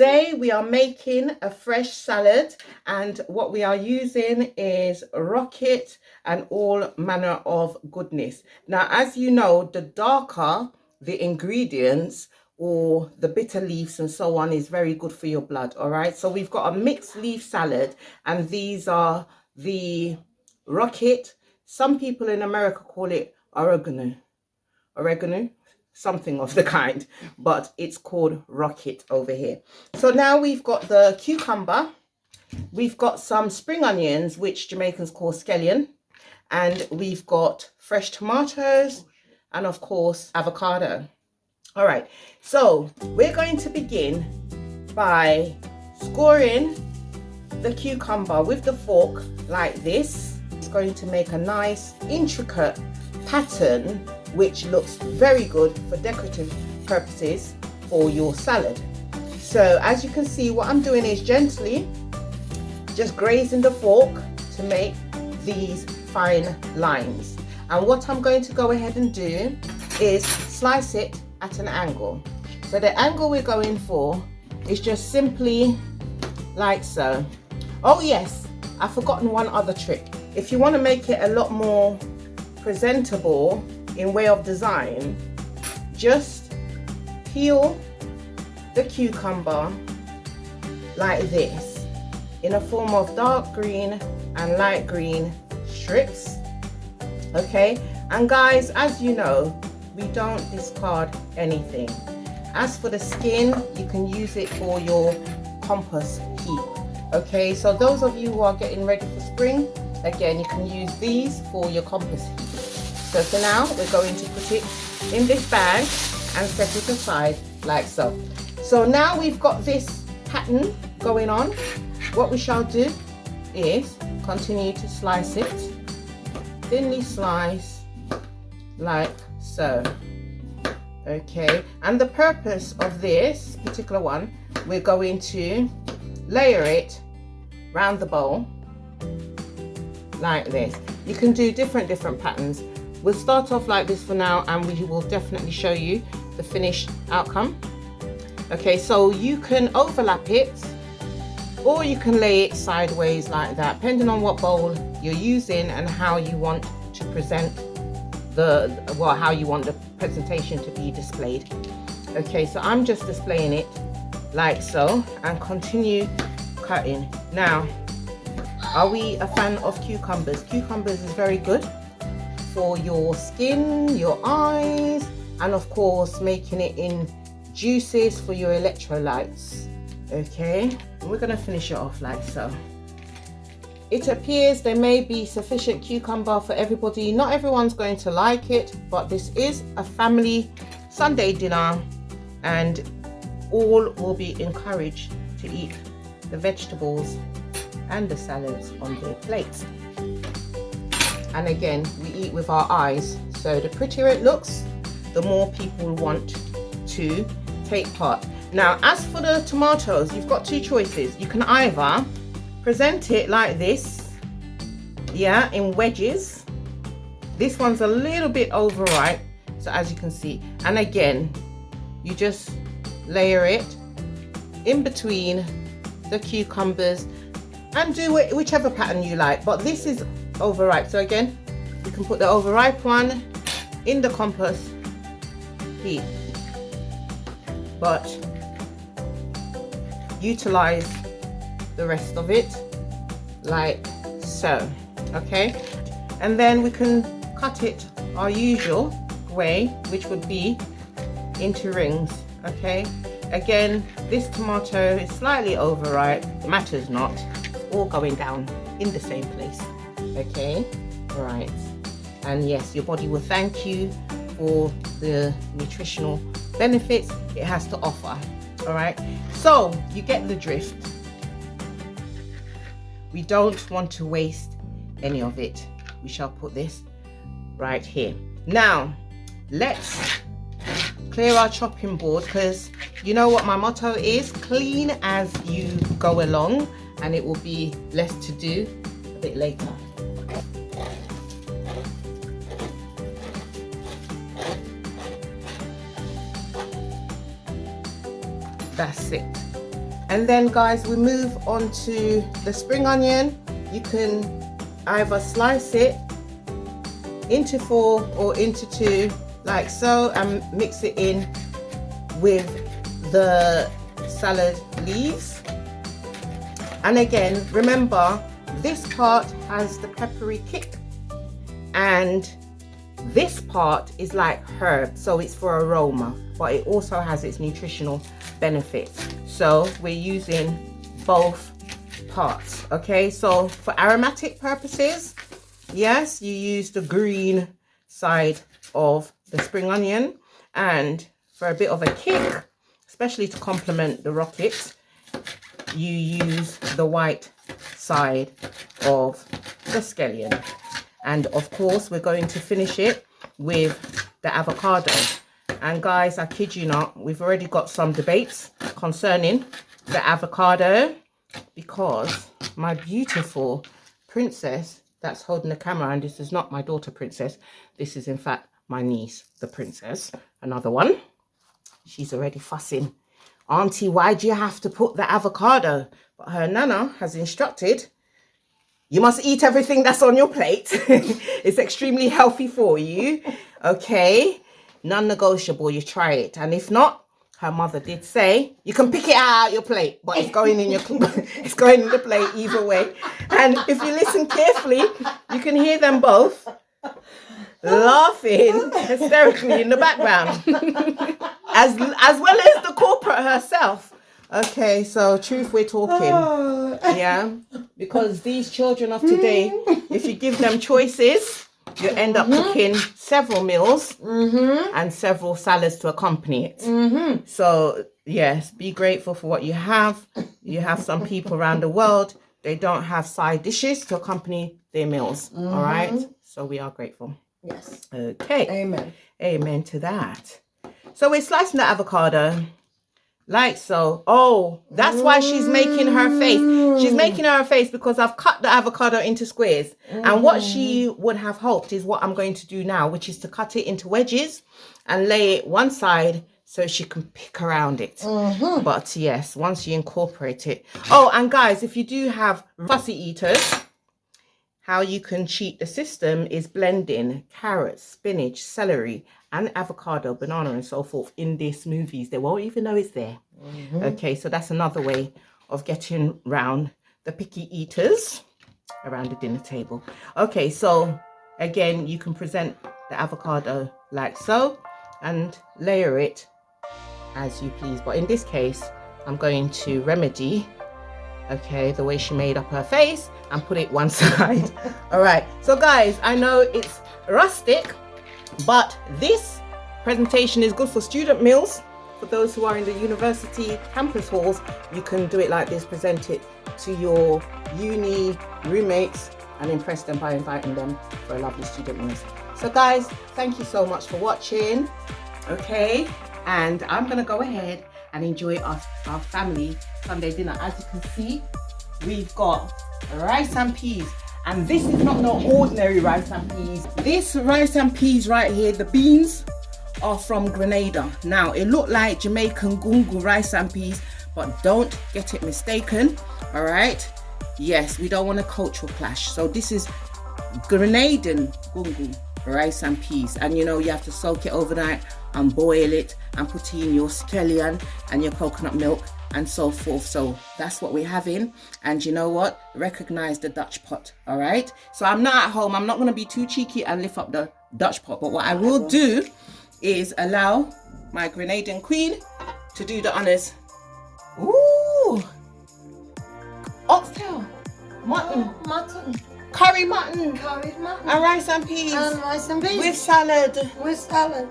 today we are making a fresh salad, and what we are using is rocket and all manner of goodness. Now, as you know, the darker the ingredients or the bitter leaves and so on is very good for your blood. All right, so we've got a mixed leaf salad, and these are the rocket. Some people in America call it oregano, something of the kind, but it's called rocket over here. So now we've got the cucumber, we've got some spring onions, which Jamaicans call scallion, and we've got fresh tomatoes, and of course avocado. All right, so we're going to begin by scoring the cucumber with the fork like this. It's going to make a nice intricate pattern which looks very good for decorative purposes for your salad. So as you can see, what I'm doing is gently just grazing the fork to make these fine lines. And what I'm going to go ahead and do is slice it at an angle. So the angle we're going for is just simply like so. Oh yes, I've forgotten one other trick. If you want to make it a lot more presentable in way of design, just peel the cucumber like this in a form of dark green and light green strips. Okay, and guys, as you know, we don't discard anything. As for the skin, you can use it for your compost heap. Okay, so those of you who are getting ready for spring, again, you can use these for your compost heap. So for now, we're going to put it in this bag and set it aside like so. So now we've got this pattern going on. What we shall do is continue to slice it, thinly slice like so. Okay, and the purpose of this particular one, we're going to layer it round the bowl like this. You can do different patterns. We'll start off like this for now, and we will definitely show you the finished outcome. Okay, so you can overlap it, or you can lay it sideways like that, depending on what bowl you're using and how you want to present how you want the presentation to be displayed. Okay, so I'm just displaying it like so and continue cutting. Now, are we a fan of cucumbers? Cucumbers is very good for your skin, your eyes, and of course making it in juices for your electrolytes. Okay, and we're going to finish it off like so. It appears there may be sufficient cucumber for everybody. Not everyone's going to like it, but this is a family Sunday dinner, and all will be encouraged to eat the vegetables and the salads on their plates. And again, we eat with our eyes, so the prettier it looks, the more people want to take part. Now, as for the tomatoes, you've got two choices. You can either present it like this, yeah, in wedges. This one's a little bit overripe, so as you can see, and again, you just layer it in between the cucumbers and do it whichever pattern you like, but this is overripe, so again, you can put the overripe one in the compost heap, but utilize the rest of it like so. Okay, and then we can cut it our usual way, which would be into rings. Okay, again, this tomato is slightly overripe, matters not, it's all going down in the same place. Okay, right, and yes, your body will thank you for the nutritional benefits it has to offer. All right, so you get the drift. We don't want to waste any of it. We shall put this right here. Now, let's clear our chopping board, because you know what my motto is: clean as you go along, and it will be less to do a bit later. That's it. And then guys, we move on to the spring onion. You can either slice it into 4 or into 2 like so, and mix it in with the salad leaves. And again, remember, this part has the peppery kick and this part is like herb, so it's for aroma, but it also has its nutritional benefits. So we're using both parts. Okay, so for aromatic purposes, yes, you use the green side of the spring onion, and for a bit of a kick, especially to complement the rocket, you use the white side of the scallion. And of course, we're going to finish it with the avocado. And guys, I kid you not, we've already got some debates concerning the avocado, because my beautiful princess that's holding the camera, and this is not my daughter princess, this is in fact my niece, the princess, another one. She's already fussing. Auntie, why do you have to put the avocado? But her nana has instructed, you must eat everything that's on your plate. It's extremely healthy for you. Okay, non-negotiable, you try it. And if not, her mother did say, you can pick it out your plate, but it's going in your it's going in the plate either way. And if you listen carefully, you can hear them both laughing hysterically in the background, as well as the corporate herself. Okay, so truth we're talking. Yeah, because these children of today, if you give them choices, you end up cooking several meals and several salads to accompany it. So yes, be grateful for what you have. You have some people around the world, they don't have side dishes to accompany their meals. All right, so we are grateful. Yes. Okay. Amen. Amen to that. So we're slicing the avocado like so. Oh, that's why she's making her face. She's making her face because I've cut the avocado into squares. And what she would have hoped is what I'm going to do now, which is to cut it into wedges and lay it one side so she can pick around it. But yes, once you incorporate it. Oh, and guys, if you do have fussy eaters, how you can cheat the system is blending carrots, spinach, celery, and avocado, banana, and so forth in their smoothies. They won't even know it's there. Okay, so that's another way of getting round the picky eaters around the dinner table. Okay, so again, you can present the avocado like so and layer it as you please. But in this case, I'm going to remedy, okay, the way she made up her face and put it one side. All right, so guys, I know it's rustic, but this presentation is good for student meals. For those who are in the university campus halls, you can do it like this, present it to your uni roommates and impress them by inviting them for a lovely student meal. So guys, thank you so much for watching. Okay, and I'm gonna go ahead and enjoy our family Sunday dinner. As you can see, we've got rice and peas, and this is not no ordinary rice and peas. This rice and peas right here, the beans are from Grenada. Now it looked like Jamaican gungu rice and peas, but don't get it mistaken. All right, yes, we don't want a cultural clash. So this is Grenadian gungu rice and peas, and you know, you have to soak it overnight and boil it and put in your scallion and your coconut milk and so forth. So that's what we're having. And you know what, recognize the Dutch pot. All right, so I'm not at home, I'm not going to be too cheeky and lift up the Dutch pot, but what I will do is allow my Grenadian queen to do the honors. Ooh, oxtail, mutton, curry mutton, and rice and peas, with salad.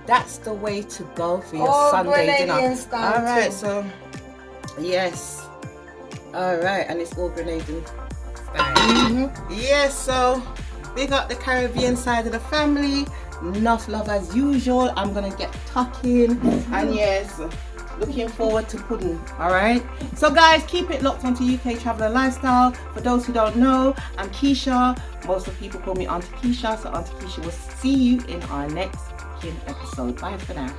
That's the way to go for your Sunday dinner. All right, so yes, all right, and it's all Grenadian style. Yes, so big up the Caribbean side of the family. Enough love as usual. I'm gonna get tucking, and yes, looking forward to pudding. All right, so guys, keep it locked onto UK Traveller Lifestyle. For those who don't know, I'm Keisha. Most of the people call me Auntie Keisha, so Auntie Keisha will see you in our next episode. Bye for now.